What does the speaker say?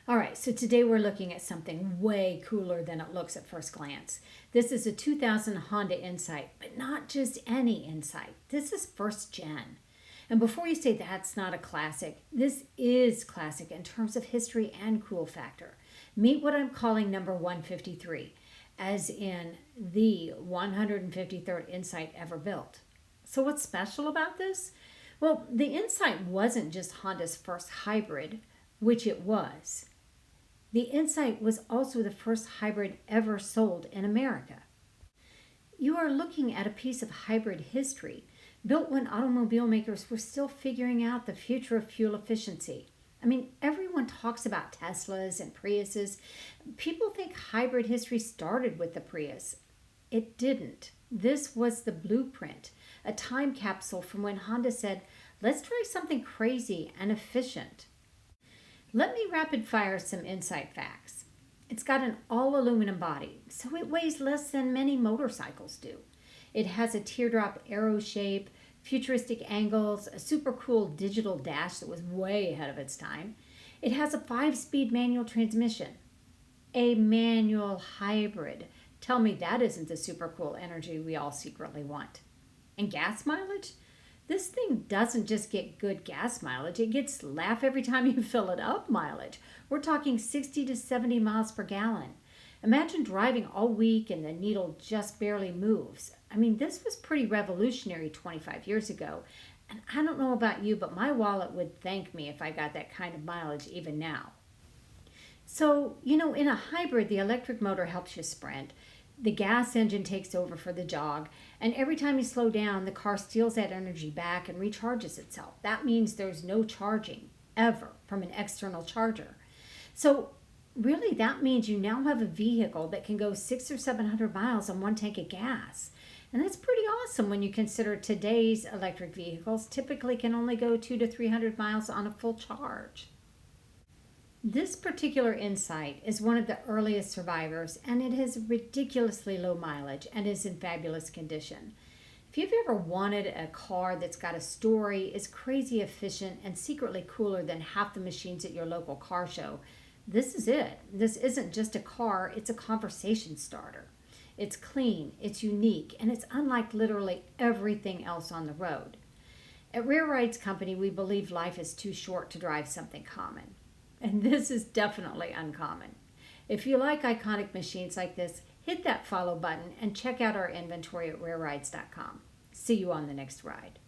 All right, so today we're looking at something way cooler than it looks at first glance. This is a 2000 Honda Insight, but not just any Insight. This is first gen. And before you say that's not a classic, this is classic in terms of history and cool factor. Meet what I'm calling number 153, as in the 153rd Insight ever built. So what's special about this? Well, the Insight wasn't just Honda's first hybrid, which it was. The Insight was also the first hybrid ever sold in America. You are looking at a piece of hybrid history built when automobile makers were still figuring out the future of fuel efficiency. I mean, everyone talks about Teslas and Priuses. People think hybrid history started with the Prius. It didn't. This was the blueprint, a time capsule from when Honda said, let's try something crazy and efficient. Let me rapid fire some Insight facts. It's got an all aluminum body, so it weighs less than many motorcycles do. It has a teardrop arrow shape, futuristic angles, a super cool digital dash that was way ahead of its time. It has a 5-speed manual transmission, a manual hybrid. Tell me that isn't the super cool energy we all secretly want. And gas mileage? This thing doesn't just get good gas mileage, it gets laugh every time you fill it up mileage. We're talking 60 to 70 miles per gallon. Imagine driving all week and the needle just barely moves. I mean, this was pretty revolutionary 25 years ago. And I don't know about you, but my wallet would thank me if I got that kind of mileage even now. So, in a hybrid, the electric motor helps you sprint. The gas engine takes over for the jog, and every time you slow down, the car steals that energy back and recharges itself. That means there's no charging, ever, from an external charger. So, really, that means you now have a vehicle that can go 600 or 700 miles on one tank of gas. And that's pretty awesome when you consider today's electric vehicles typically can only go 200 to 300 miles on a full charge. This particular Insight is one of the earliest survivors, and it has ridiculously low mileage and is in fabulous condition. If you've ever wanted a car that's got a story, is crazy efficient, and secretly cooler than half the machines at your local car show, this is it. This isn't just a car, it's a conversation starter. It's clean, it's unique, and it's unlike literally everything else on the road. At Rare Rides Company, we believe life is too short to drive something common. And this is definitely uncommon. If you like iconic machines like this, hit that follow button and check out our inventory at rarerides.com. See you on the next ride.